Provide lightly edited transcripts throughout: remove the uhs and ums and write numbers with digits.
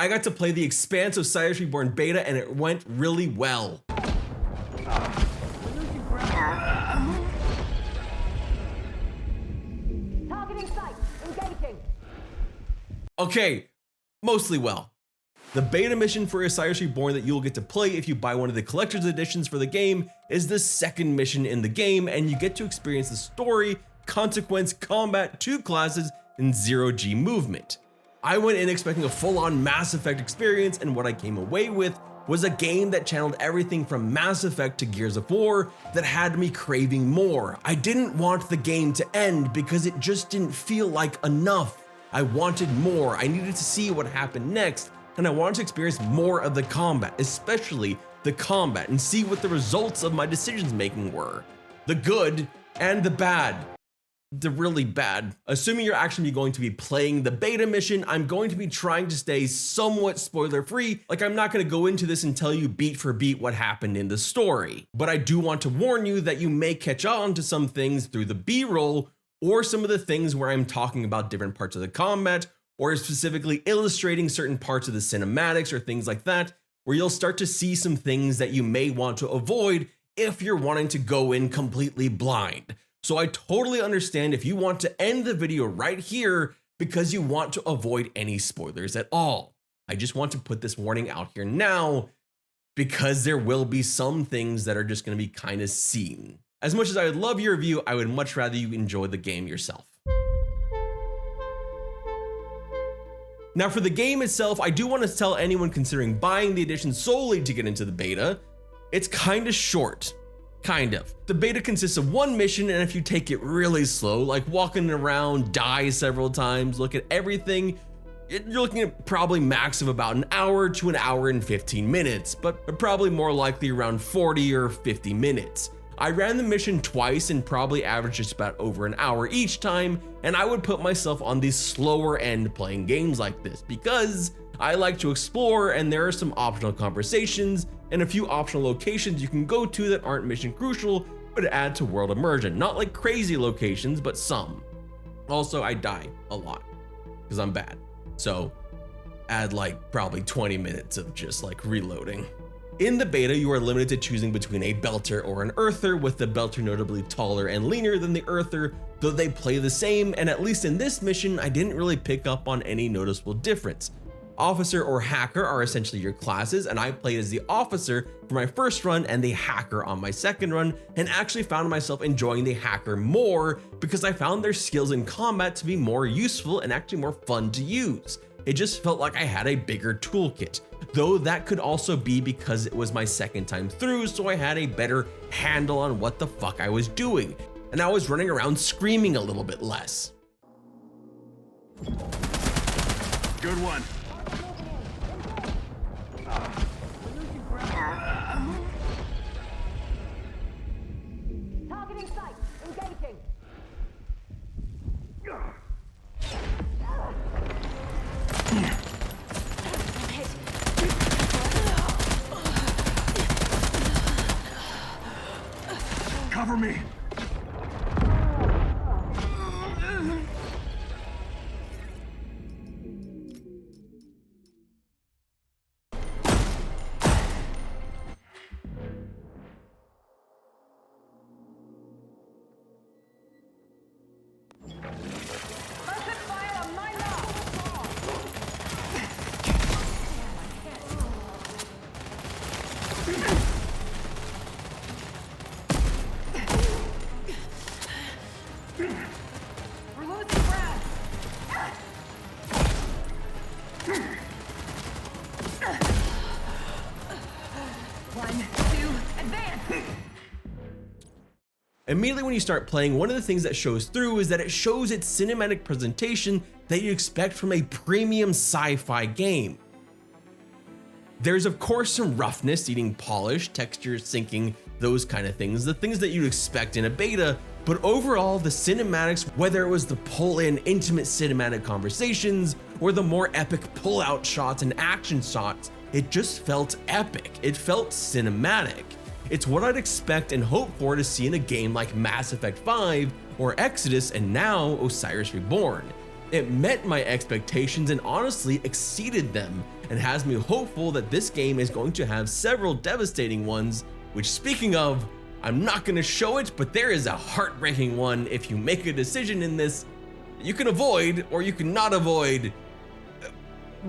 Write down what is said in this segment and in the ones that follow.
I got to play the Expanse Osiris Reborn beta and it went really well. Okay, mostly well. The beta mission for Osiris Reborn that you'll get to play if you buy one of the collector's editions for the game is the second mission in the game, and you get to experience the story, consequence, combat, 2 classes, and 0G movement. I went in expecting a full-on Mass Effect experience, and what I came away with was a game that channeled everything from Mass Effect to Gears of War that had me craving more. I didn't want the game to end because it just didn't feel like enough. I wanted more, I needed to see what happened next, and I wanted to experience more of the combat, especially the combat, and see what the results of my decisions making were. The good and the bad. The really bad. Assuming you're actually going to be playing the beta mission, I'm going to be trying to stay somewhat spoiler free. Like, I'm not going to go into this and tell you beat for beat what happened in the story, but I do want to warn you that you may catch on to some things through the B-roll or some of the things where I'm talking about different parts of the combat, or specifically illustrating certain parts of the cinematics or things like that, where you'll start to see some things that you may want to avoid if you're wanting to go in completely blind. So I totally understand if you want to end the video right here because you want to avoid any spoilers at all. I just want to put this warning out here now because there will be some things that are just going to be kind of seen. As much as I would love your review, I would much rather you enjoy the game yourself. Now for the game itself, I do want to tell anyone considering buying the edition solely to get into the beta, it's kind of short. Kind of. The beta consists of 1 mission, and if you take it really slow, like walking around, die several times, look at everything, you're looking at probably max of about an hour to an hour and 15 minutes, but probably more likely around 40 or 50 minutes. I ran the mission twice and probably averaged just about over an hour each time, and I would put myself on the slower end playing games like this because I like to explore, and there are some optional conversations and a few optional locations you can go to that aren't mission crucial but add to world immersion. Not like crazy locations, but some. Also, I die a lot because I'm bad. So add like probably 20 minutes of just like reloading. In the beta, you are limited to choosing between a belter or an earther, with the belter notably taller and leaner than the earther, though they play the same, and at least in this mission, I didn't really pick up on any noticeable difference. Officer or hacker are essentially your classes, and I played as the officer for my first run and the hacker on my second run, and actually found myself enjoying the hacker more because I found their skills in combat to be more useful and actually more fun to use. It just felt like I had a bigger toolkit, though that could also be because it was my second time through, so I had a better handle on what the fuck I was doing, and I was running around screaming a little bit less. Good one. Targeting site. Engaging. Cover me. Immediately when you start playing, one of the things that shows through is that it shows its cinematic presentation that you expect from a premium sci-fi game. There's of course some roughness, needing polish, textures, syncing, those kind of things, the things that you'd expect in a beta, but overall the cinematics, whether it was the pull-in intimate cinematic conversations or the more epic pull-out shots and action shots, it just felt epic. It felt cinematic. It's what I'd expect and hope for to see in a game like Mass Effect 5 or Exodus, and now Osiris Reborn. It met my expectations and honestly exceeded them, and has me hopeful that this game is going to have several devastating ones, which, speaking of, I'm not going to show it, but there is a heartbreaking one if you make a decision in this you can avoid or you can not avoid.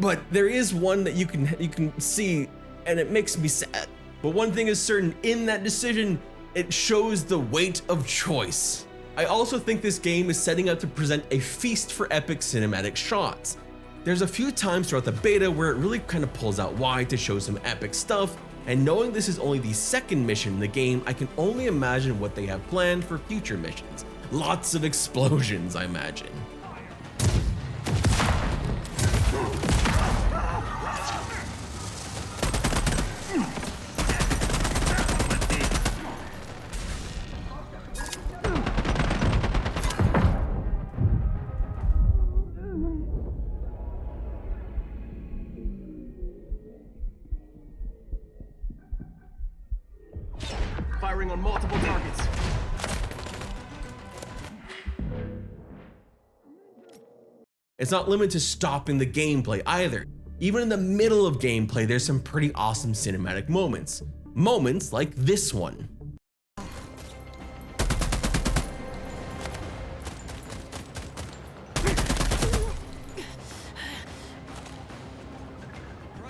But there is one that you can see, and it makes me sad. But one thing is certain, in that decision, it shows the weight of choice. I also think this game is setting up to present a feast for epic cinematic shots. There's a few times throughout the beta where it really kind of pulls out wide to show some epic stuff, and knowing this is only the second mission in the game, I can only imagine what they have planned for future missions. Lots of explosions, I imagine. Firing on multiple targets. It's not limited to stopping the gameplay either. Even in the middle of gameplay, there's some pretty awesome cinematic moments. Moments like this one.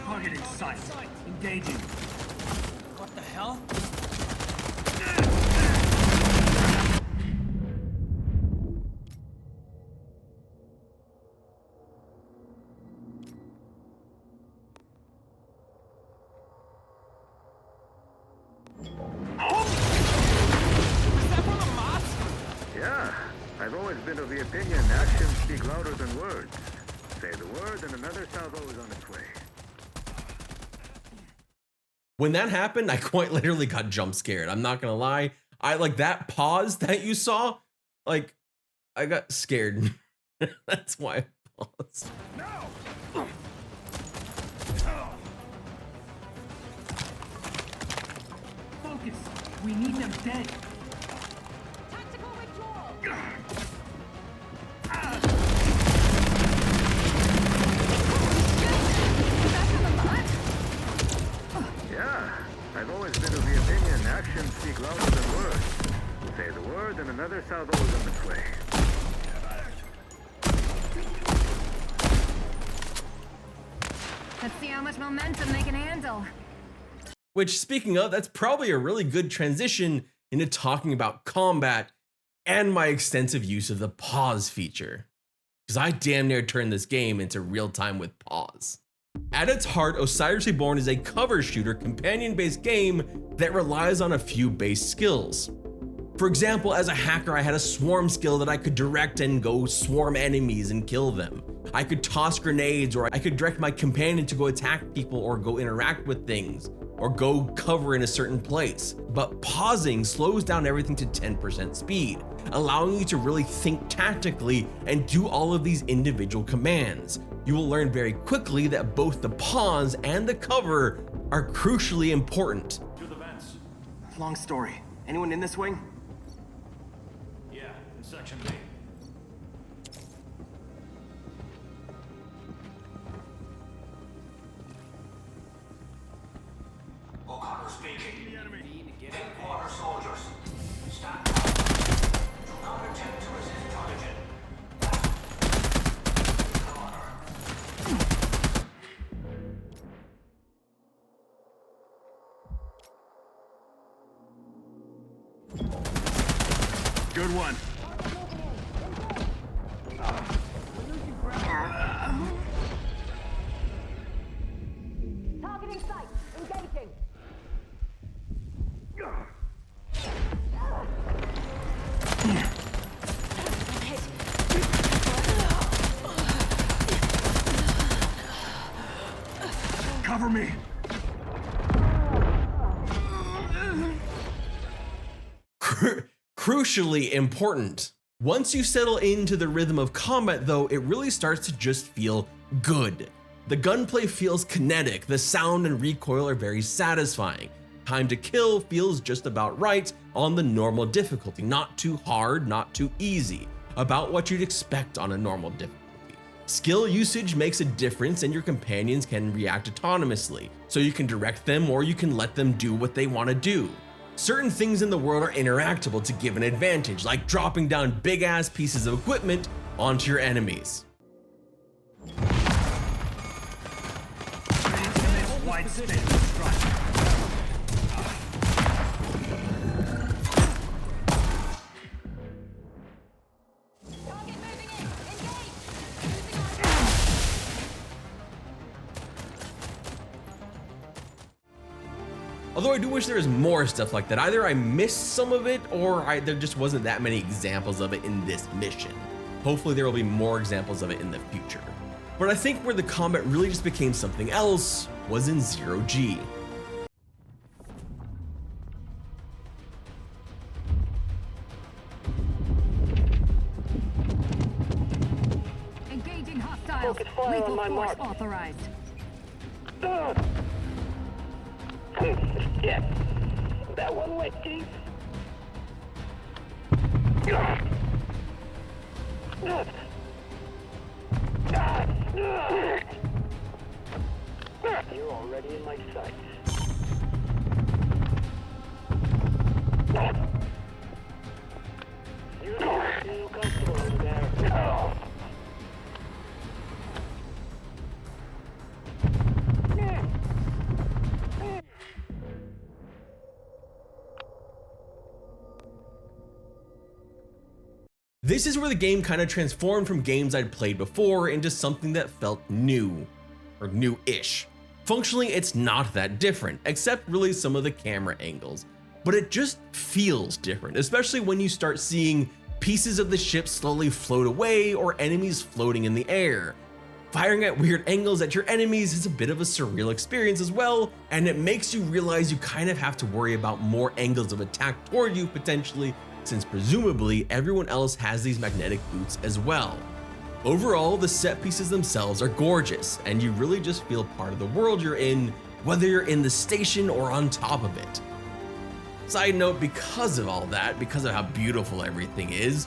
Target in sight. Engaging. What the hell? Yeah, I've always been of the opinion actions speak louder than words. Say the word and another salvo is on its way. When that happened, I quite literally got jump scared. I'm not gonna lie. I like that pause that you saw, like I got scared. That's why I paused. Focus. We need them dead. Tactical withdrawal. Yeah, I've always been of the opinion actions speak louder than words. Say the word and another salvo is on its way. Let's see how much momentum they can handle. Which, speaking of, that's probably a really good transition into talking about combat and my extensive use of the pause feature. Because I damn near turned this game into real time with pause. At its heart, Osiris Reborn is a cover shooter companion-based game that relies on a few base skills. For example, as a hacker, I had a swarm skill that I could direct and go swarm enemies and kill them. I could toss grenades, or I could direct my companion to go attack people or go interact with things, or go cover in a certain place. But pausing slows down everything to 10% speed, allowing you to really think tactically and do all of these individual commands. You will learn very quickly that both the pause and the cover are crucially important. To the vents. Long story. Anyone in this wing? Yeah, in section B. O'Connor speaking. The enemy. Headquarters soldiers. Stand down. Do not attempt to resist targeting. Good one. Targeting sight. Engaging. Cover me. Crucially important. Once you settle into the rhythm of combat though, it really starts to just feel good. The gunplay feels kinetic, the sound and recoil are very satisfying. Time to kill feels just about right on the normal difficulty, not too hard, not too easy, about what you'd expect on a normal difficulty. Skill usage makes a difference and your companions can react autonomously, so you can direct them or you can let them do what they want to do. Certain things in the world are interactable to give an advantage, like dropping down big ass pieces of equipment onto your enemies. Wide space. Strike. Target moving in. Engage. Although I do wish there was more stuff like that. Either I missed some of it or there just wasn't that many examples of it in this mission. Hopefully there will be more examples of it in the future. But I think where the combat really just became something else was in 0G. Engaging hostiles. Focus fire Lethal on my force mark. authorized. Yes. That one went deep. You're already in my sights. You don't feel comfortable over there. This is where the game kind of transformed from games I'd played before into something that felt new, or new-ish. Functionally, it's not that different, except really some of the camera angles, but it just feels different, especially when you start seeing pieces of the ship slowly float away or enemies floating in the air. Firing at weird angles at your enemies is a bit of a surreal experience as well, and it makes you realize you kind of have to worry about more angles of attack toward you potentially, since presumably everyone else has these magnetic boots as well. Overall, the set pieces themselves are gorgeous, and you really just feel part of the world you're in, whether you're in the station or on top of it. Side note, because of all that, because of how beautiful everything is,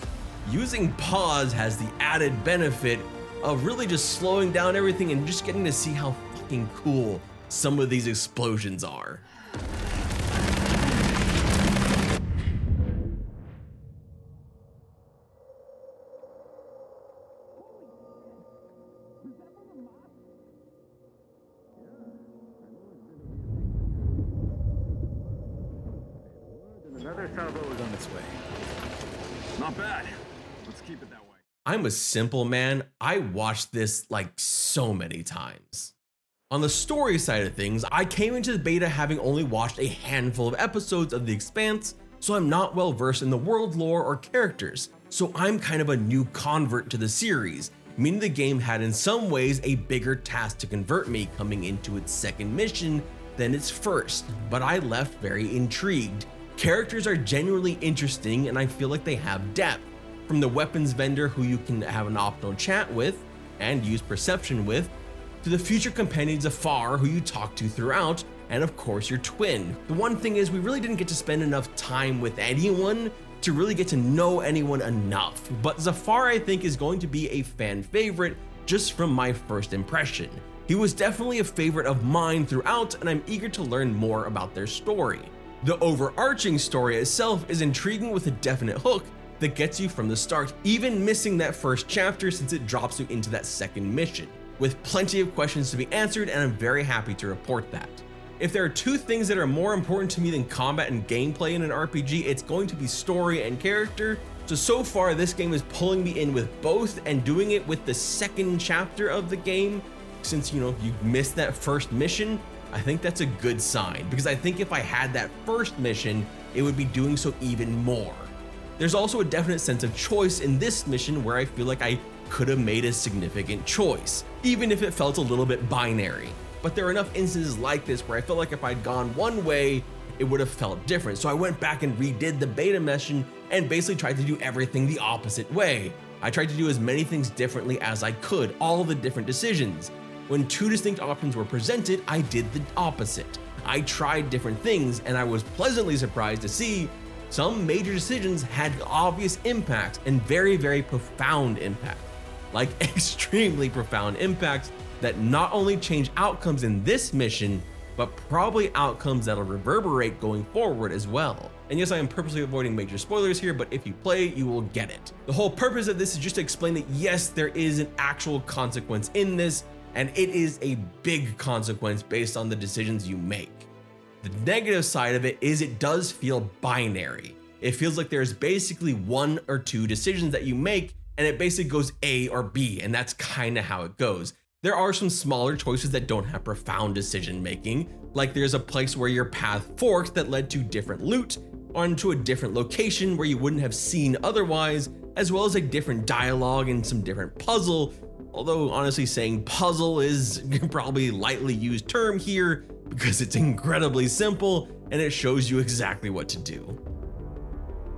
using pause has the added benefit of really just slowing down everything and just getting to see how fucking cool some of these explosions are. Another salvo is on its way. Not bad. Let's keep it that way. I'm a simple man. I watched this like so many times. On the story side of things, I came into the beta having only watched a handful of episodes of The Expanse, so I'm not well versed in the world lore or characters, so I'm kind of a new convert to the series, meaning the game had in some ways a bigger task to convert me coming into its second mission than its first, but I left very intrigued. Characters are genuinely interesting and I feel like they have depth, from the weapons vendor who you can have an optional chat with and use perception with, to the future companions afar who you talk to throughout, and of course your twin. The one thing is we really didn't get to spend enough time with anyone to really get to know anyone enough, but Zafar I think is going to be a fan favorite just from my first impression. He was definitely a favorite of mine throughout and I'm eager to learn more about their story. The overarching story itself is intriguing with a definite hook that gets you from the start, even missing that first chapter since it drops you into that second mission, with plenty of questions to be answered, and I'm very happy to report that. If there are two things that are more important to me than combat and gameplay in an RPG, it's going to be story and character. So far this game is pulling me in with both, and doing it with the second chapter of the game, since you missed that first mission, I think that's a good sign, because I think if I had that first mission, it would be doing so even more. There's also a definite sense of choice in this mission where I feel like I could have made a significant choice, even if it felt a little bit binary. But there are enough instances like this where I felt like if I'd gone one way, it would have felt different. So I went back and redid the beta mission and basically tried to do everything the opposite way. I tried to do as many things differently as I could, all the different decisions. When two distinct options were presented, I did the opposite. I tried different things, and I was pleasantly surprised to see some major decisions had obvious impact and very, very profound impact. like extremely profound impacts that not only change outcomes in this mission, but probably outcomes that'll reverberate going forward as well. And yes, I am purposely avoiding major spoilers here, but if you play, you will get it. The whole purpose of this is just to explain that yes, there is an actual consequence in this, and it is a big consequence based on the decisions you make. The negative side of it is it does feel binary. It feels like there's basically one or two decisions that you make, and it basically goes A or B, and that's kind of how it goes. There are some smaller choices that don't have profound decision making, like there's a place where your path forked that led to different loot, onto a different location where you wouldn't have seen otherwise, as well as a different dialogue and some different puzzle, although honestly saying puzzle is probably a lightly used term here because it's incredibly simple and it shows you exactly what to do.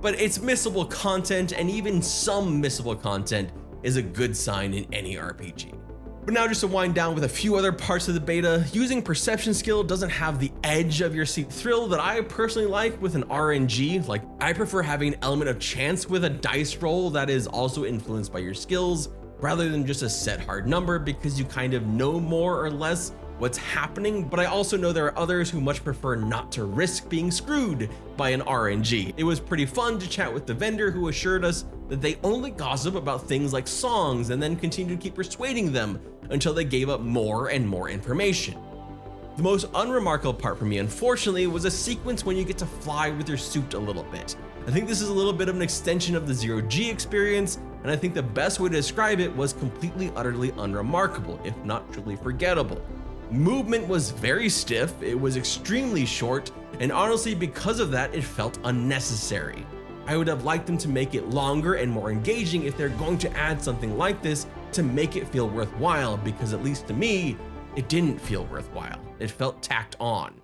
But it's missable content, and even some missable content is a good sign in any RPG. But now just to wind down with a few other parts of the beta, using perception skill doesn't have the edge of your seat thrill that I personally like with an RNG. Like, I prefer having an element of chance with a dice roll that is also influenced by your skills, rather than just a set hard number, because you kind of know more or less what's happening. But I also know there are others who much prefer not to risk being screwed by an RNG. It was pretty fun to chat with the vendor who assured us that they only gossip about things like songs and then continue to keep persuading them until they gave up more and more information. The most unremarkable part for me, unfortunately, was a sequence when you get to fly with your suit a little bit. I think this is a little bit of an extension of the Zero-G experience, and I think the best way to describe it was completely, utterly unremarkable, if not truly forgettable. Movement was very stiff, it was extremely short, and honestly, because of that, it felt unnecessary. I would have liked them to make it longer and more engaging if they're going to add something like this to make it feel worthwhile, because at least to me, it didn't feel worthwhile. It felt tacked on.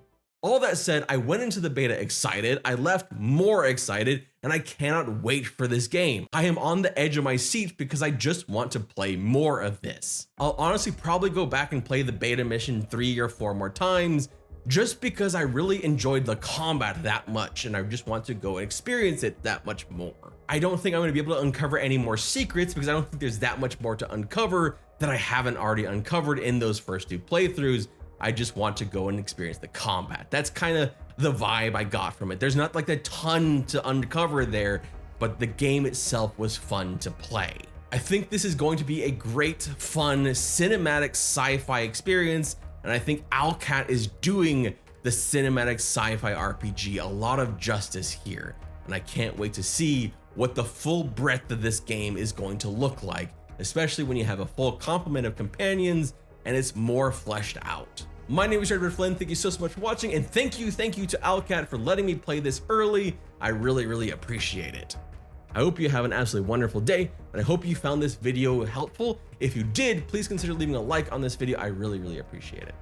All that said, I went into the beta excited, I left more excited, and I cannot wait for this game. I am on the edge of my seat because I just want to play more of this. I'll honestly probably go back and play the beta mission 3 or 4 more times, just because I really enjoyed the combat that much and I just want to go and experience it that much more. I don't think I'm going to be able to uncover any more secrets because I don't think there's that much more to uncover that I haven't already uncovered in those first 2 playthroughs. I just want to go and experience the combat. That's kind of the vibe I got from it. There's not like a ton to uncover there, but the game itself was fun to play. I think this is going to be a great, fun, cinematic sci-fi experience, and I think Owlcat is doing the cinematic sci-fi RPG a lot of justice here, and I can't wait to see what the full breadth of this game is going to look like, especially when you have a full complement of companions and it's more fleshed out. My name is Edward Flynn. Thank you so much for watching, and thank you to Owlcat for letting me play this early. I really appreciate it. I hope you have an absolutely wonderful day, and I hope you found this video helpful. If you did, please consider leaving a like on this video. I really appreciate it.